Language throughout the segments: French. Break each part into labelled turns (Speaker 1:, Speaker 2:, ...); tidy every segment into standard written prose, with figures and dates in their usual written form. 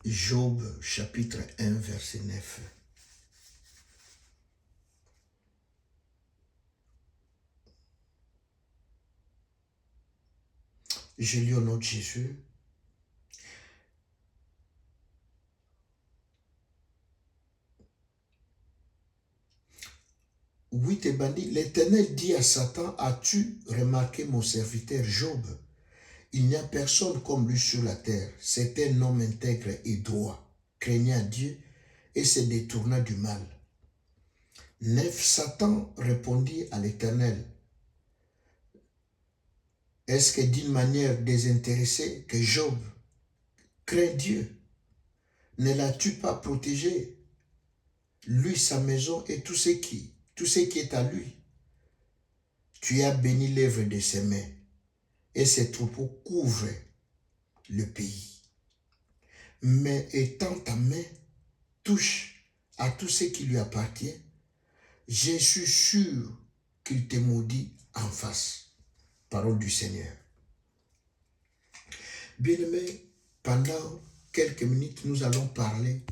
Speaker 1: Job chapitre 1 verset 9. Je lis au nom de Jésus. Oui, tes bandits, l'Éternel dit à Satan, as-tu remarqué mon serviteur Job? Il n'y a personne comme lui sur la terre. C'est un homme intègre et droit, craignant Dieu et se détournant du mal. 9. Satan répondit à l'Éternel, est-ce que d'une manière désintéressée que Job craint Dieu? Ne l'as-tu pas protégé, lui, sa maison et tout ce qui est à lui? Tu as béni l'œuvre de ses mains et ses troupeaux couvrent le pays. Mais étends ta main, touche à tout ce qui lui appartient, je suis sûr qu'il te maudit en face. Parole du Seigneur. Bien-aimés, pendant quelques minutes, nous allons parler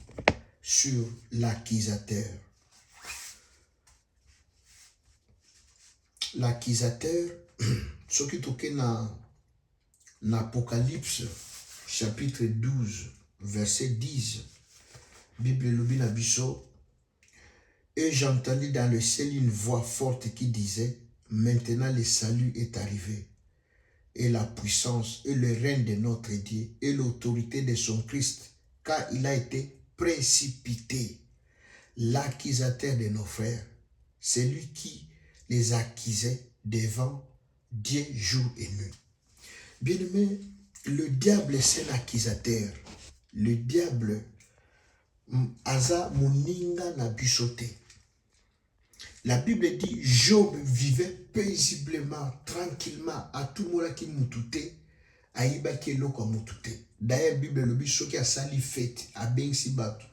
Speaker 1: sur l'accusateur. L'accusateur, ce qui est dans l'Apocalypse, chapitre 12, verset 10, Bible Lubina Bisso, et j'entendis dans le ciel une voix forte qui disait, maintenant le salut est arrivé, et la puissance et le règne de notre Dieu et l'autorité de son Christ, car il a été précipité. L'accusateur de nos frères, c'est lui qui les accusait devant Dieu jour et nuit. Bien-aimé, le diable c'est l'accusateur. Le diable, aza muninga na bisote. La Bible dit, Job vivait paisiblement, tranquillement, à tout moment qui moutouté, aïba qui est l'eau moutouté. D'ailleurs, la Bible le dit, ce qui a sali fête, à ben si batou,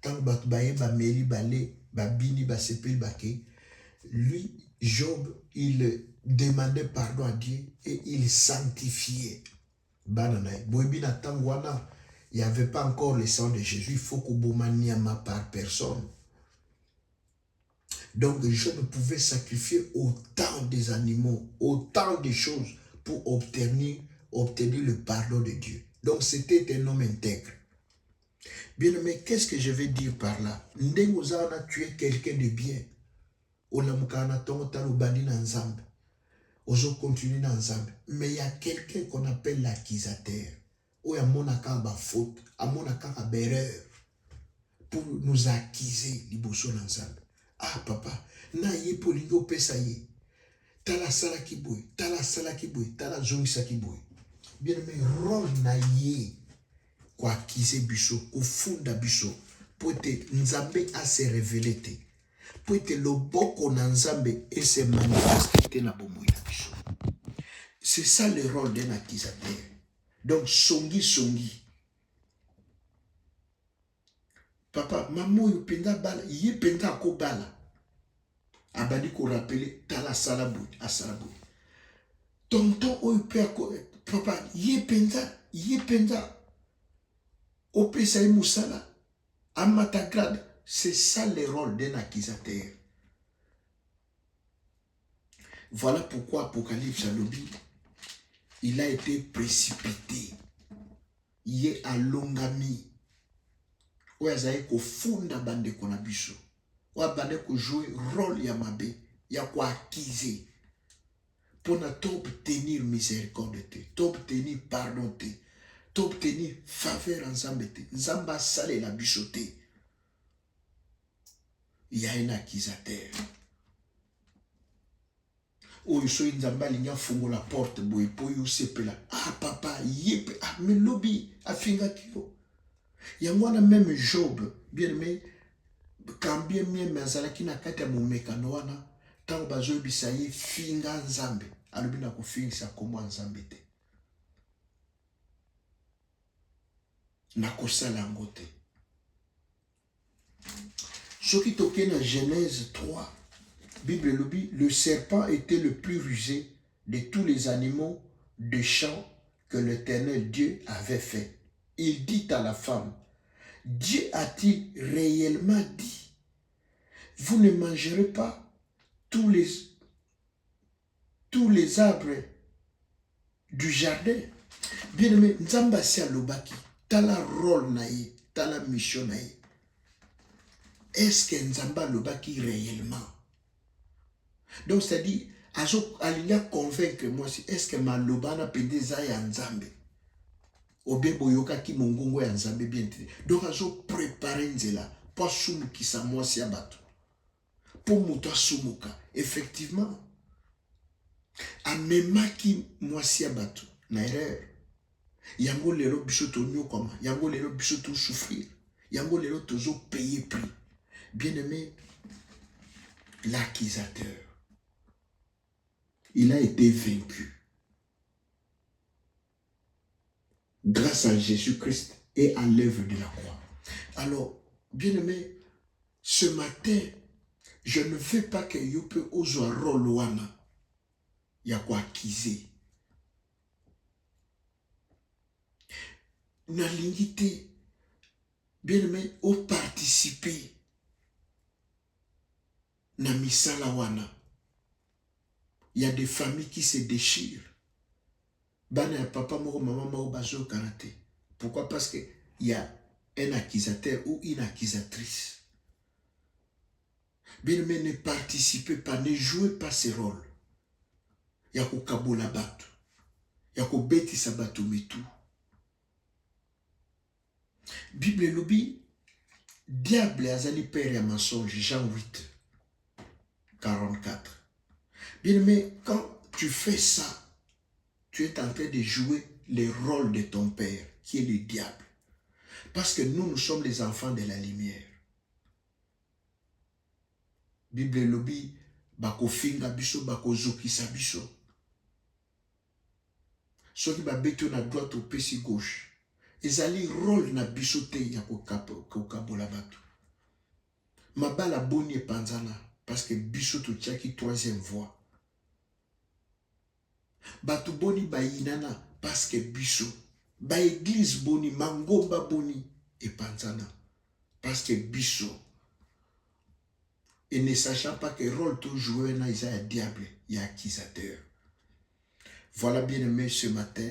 Speaker 1: tant que batou baye, ba meri, balé, ba bini, ba sepel, baké, lui, Job, il demandait pardon à Dieu et il sanctifiait. Bananaï, boibina tangwana, il n'y avait pas encore le sang de Jésus, il faut que bomaniama par personne. Donc Job pouvait sacrifier autant des animaux, autant de choses pour obtenir le pardon de Dieu. Donc c'était un homme intègre. Bien, mais qu'est-ce que je vais dire par là? Ndengoza a tué quelqu'un de bien. Olamukana tongo talo bandi na nzambe. Ozo continue na nzambe. Mais il y a quelqu'un qu'on appelle l'accusateur. Ou ya monaka ba faute, a monaka ba erreur pour nous accuser liboso na nzambe. Ah papa, na ye polingo pesa ye. Tala sala kiboy, tala sala kiboy, tala zongisa kiboy. Bien aimé, rôle na ye kwa accuser biso, kufunda biso, pour te nzambe a se révéler te. Pour te loboko na nzambe et se manifester na bomoi na biso. C'est ça le rôle d'un accusateur. Donc songi. Papa, maman yo penda bala, ye penda ko bala. Abadi ko rappeler tala salaboui, asalaboui. Tonton oyo pe ko papa, ye penda. Opesa y musala, amata grade. C'est ça le rôle d'un accusateur. Voilà pourquoi Apocalypse alobi, il a été précipité. Il est à longami. Ou azaye ko funda bande ko na biso. Ou bande ko jouer rôle ya mabe, ya ko accuser. Pour obtenir miséricorde te, obtenir pardon te, obtenir faveur ensemble te, nzamba sale la biso te. Il y a un accusateur. Oyo so nzamba linya fungo la porte boy po yo sepela. Ah papa, yepe, ah me lobby afinga kilo. Yangwana même Job, bien aimé, quand bien même azalaki na kati ya momekano wana, tango bazo bisaye finga nzambe, alobi na kofingisa komo nzambe te. Na kosala ngo te. Ce qui toquait dans Genèse 3, Bible le dit, le serpent était le plus rusé de tous les animaux de champ que l'Éternel Dieu avait fait. Il dit à la femme, Dieu a-t-il réellement dit, vous ne mangerez pas tous les arbres du jardin? Bien aimé, Nzamba si alobaki, tala rôle naïe, tala mission naïe. Est-ce que Nzamba alobaki réellement? Donc c'est-à-dire, alinga convaincre moi si est-ce que maloba na pendeza ya Nzambe? Obe boyoka ki mongongo ya Nzambe bien te. Donc azo préparer nzela pour sumukisa moi si abato. Pour muto sumuka. Effectivement, amemaki moi si abato na erreur. Yango lelo biso to nyokoma, yango lelo biso to souffrir. Yango lelo tozo payer prix. Bien-aimé, l'accusateur, il a été vaincu grâce à Jésus-Christ et à l'œuvre de la croix. Alors, bien-aimé, ce matin, je ne veux pas que vous puissiez oser rôle wana ya quoi accuser. Na lingité, bien-aimé, au participer na misala wana. Il y a des familles qui se déchirent. Bana ya papa moko maman moko bazo karaté. Pourquoi? Parce que il y a un accusateur ou une accusatrice. Bien, mais ne participez pas, ne jouez pas ce rôle. Yako kabola batu. Yako beti sabatu mitu. Bible lobi, diable azali père ya mensonge, Jean 8, 44. Bien, mais quand tu fais ça, tu es en train de jouer le rôle de ton père, qui est le diable. Parce que nous sommes les enfants de la lumière. Bible lobi, bako finga biso, bako zokisa biso. Soki babeto na droite ou pesi gauche. Ezali rôle na biso te ya kokabola batu. Mabala boni epanzana, parce que biso to tiaki troisième voie. Batu boni bayinana, parce que biso. Ba église boni, mangomba boni epanzana, parce que biso. Et ne sachant pas que rôle tout joué na isa ya diable, ya accusateur. Voilà, bien aimé, ce matin.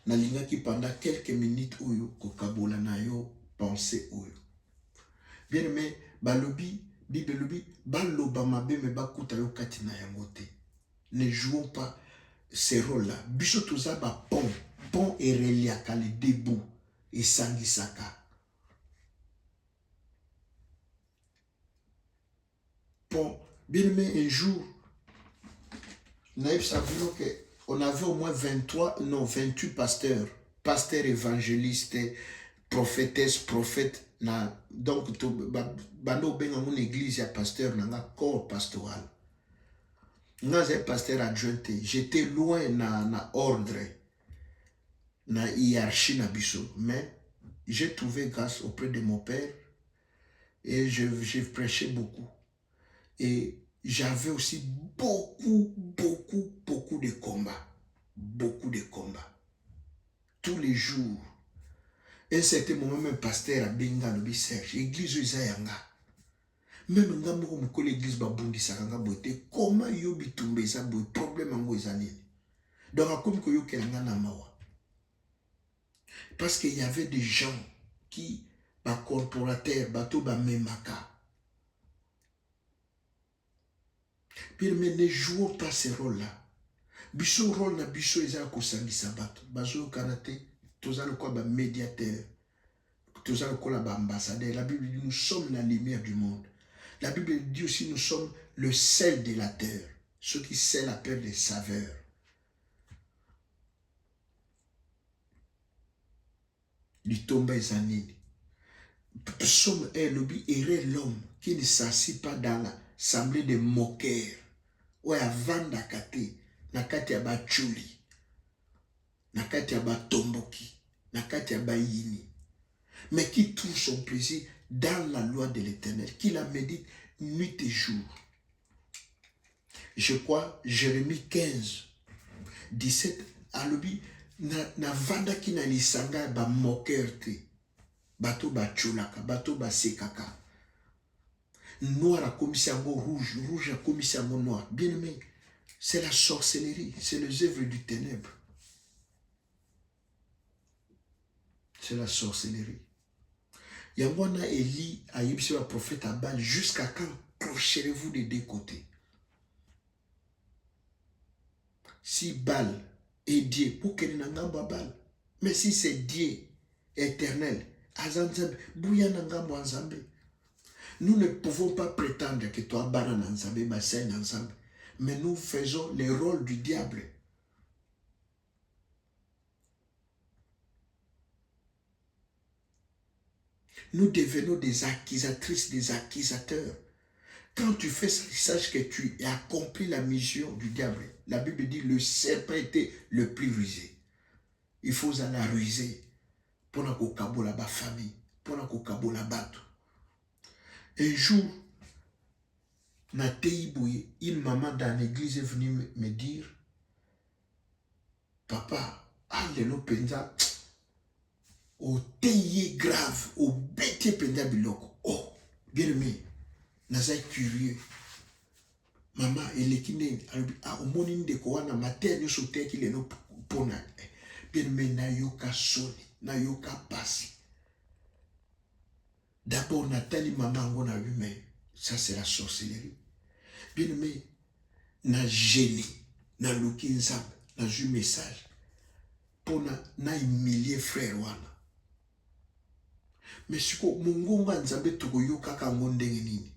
Speaker 1: Nalinga qui pendant quelques minutes oyo kokabola na yo pensée oyo. Bien aimé, balobi, Bible lobi, baloba mabe me bakuta yo kati na yango te. Ne jouons pas ces rôles-là. Biso toza ba pont et reliaka le debout et sangisaka. Pont. Bien aimé, un jour, naïf savions que on avait au moins 28 pasteurs évangélistes, prophétesses, prophètes. Donc, bando benga mon église ya pasteur nanga corps pastoral. Nga un pasteur adjoint. J'étais loin na ordre, na hiérarchie na biso, mais j'ai trouvé grâce auprès de mon père et j'ai prêché beaucoup. Et j'avais aussi beaucoup de combats. Beaucoup de combats. Tous les jours. Un certain moment, même pasteur a benga le Serge. Église Isayanga. Même nga moko moko l'église babundi sakanga boite. Comment yo bitumbe sa boy problème ango ezanini. Donc a comme ko yo kelanga na mawa. Parce qu'il y avait des gens qui ba corporateurs, bato ba memaka. Puis mais ne jouons pas ce rôle-là. Biso rôle na biso eza kosangisa bato. Bazo karate, toza quoi ba médiateur. Toza quoi ba ambassadeur. La Bible dit nous sommes la lumière du monde. La Bible dit aussi nous sommes le sel de la terre. Ceux qui sel la terre des saveurs. Litomba ezanini. Psaume 1, lobby errait l'homme qui ne s'assit pas dans l'assemblée des moqueurs. Ou à vanda kate, na kati ya ba chuli, na kati ya ba tomboki, na kati ya ba yini. Mais qui trouve son plaisir dans la loi de l'Éternel, qui la médite nuit et jour. Je crois, Jérémie 15, 17, à l'obi, na vanda ki na lisanga ba moqueur te. bato bachulaka, bato basekaka. Noir a commis yango rouge, rouge a commis yango noir. Bien aimé, c'est la sorcellerie, c'est les œuvres du ténèbre. C'est la sorcellerie. Yangwana Eli a yébisi le prophète à Baal jusqu'à quand clocherez-vous des deux côtés. Si Baal est Dieu, pour qu'il n'ait pas Baal. Mais si c'est Dieu éternel, Azanzambe, Bouya Nangambo Anzambe. Nous ne pouvons pas prétendre que toi, Baran Anzambe, Bassin Anzambe. Mais nous faisons le rôle du diable. Nous devenons des accusatrices, des accusateurs. Quand tu fais ça, sache que tu as accompli la mission du diable. La Bible dit le serpent était le plus rusé. Il faut aller ruser pour ne pas la famille, pour ne pas la battre. Un jour, une maman dans l'église est venue me dire, papa, allez-le penza, au téye grave, au bêté penza biloko. Oh, bien aimé, nazai curieux. Maman, elle est qui n'est au monde de Koana, ma terre, nous sommes qui les no pona. Bien aimé, na yoka soni, na yoka passi. D'abord, Nathalie, maman, on a vu, mais ça c'est la sorcellerie. Bien aimé, na gêné, na lokinzab, na ju message. Pour na humilier frère wana. Mais si ko mungonga nzambe tokoyoka ka ngondenge nini.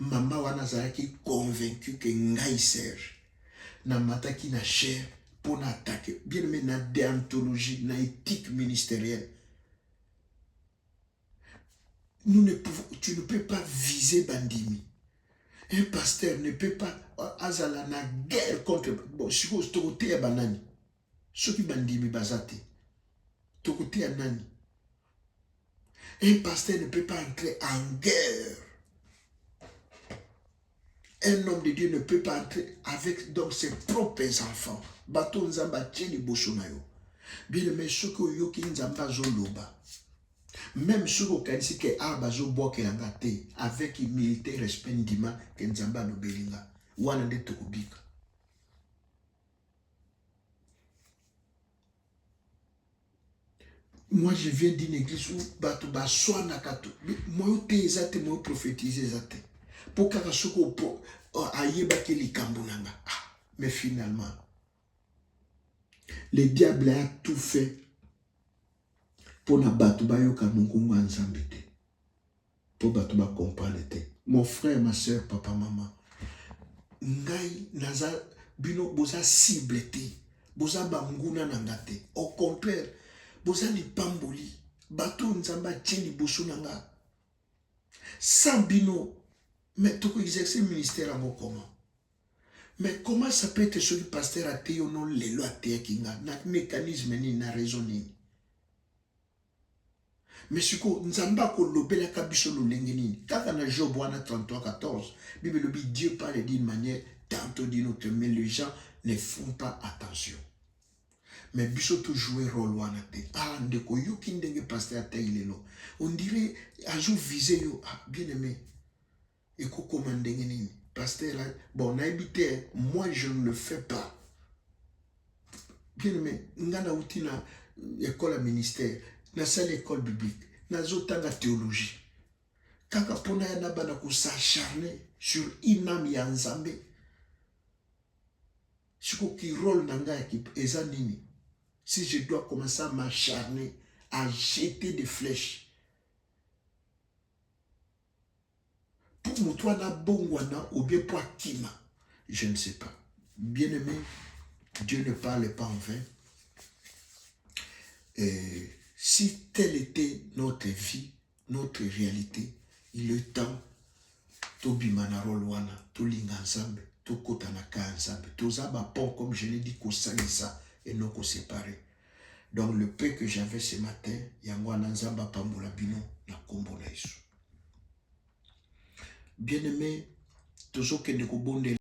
Speaker 1: Maman wana zalaki convaincu que ngai Serge na mataki na chair pour attaquer. Bien aimé, na déontologie, na éthique ministérielle. Tu ne peux pas viser Bandimi. Un pasteur ne peut pas azala na guerre contre bon si vous tokote ya banani. Soki Bandimi bazate. Tokote ya nani. Un pasteur ne peut pas entrer en guerre. Un homme de Dieu ne peut pas entrer avec donc ses propres enfants. Bato nzamba tcheli bosonayo. Bien aimé, ce que yoki nzamba zoloba. Même ceux qui ont dit que Abazo Bokelangate avec humilité, respect, ndima, que Nzamba no belinga. Wana de Tokubika. Moi, je viens d'une église où Batuba soit nakato. Moi, je suis prophétisé. Pour que ce soit aïeba ke likambunanga. Mais finalement, le diable a tout fait. Pour na batuba yoka mungungu anzambite. Pour batuba comprendre te. Mon frère, ma soeur, papa, maman. Ngai naza bino boza cible te. Boza banguna nangate. Au contraire, boza ni pamboli. Bato nzamba tcheli bosu nanga. Sans bino, mais tu peux exercer le ministère en comment? Mais comment ça peut être ce que le pasteur a été ou non les lois te kinga? Na mécanisme ni na raison ni. Mais si ko nzamba ko lobela kabiso lo lengeni kaka na Job 33:14 Bible le dit Dieu parle d'une manière tantôt d'une autre mais les gens ne font pas attention. Mais biso to jouer rôle wana te ndeko yoki ndenge pasteur ta ilelo on dirait ajo viser yo bien aimé et ko commander nini pasteur là bon na habité moi je ne le fais pas bien aimé ngana utina école à ministère na salle école biblique na zotanga théologie kaka pona ya na bana ko s'acharner sur une âme ya nzambe siko ki rôle nanga ki eza nini si je dois commencer à m'acharner à jeter des flèches pour moi na bongwana ou bien pour kima je ne sais pas bien aimé Dieu ne parle pas en vain. Si telle était notre vie, notre réalité, il est temps to bimana rolwana, to linga ensemble, to kotanaka ensemble, to zaba pont comme je l'ai dit ko salisa et non ko séparer. Donc le peu que j'avais ce matin, yangwana nzamba pambola bino na kombo na Yesu. Bien aimé, tozo kende ko bonde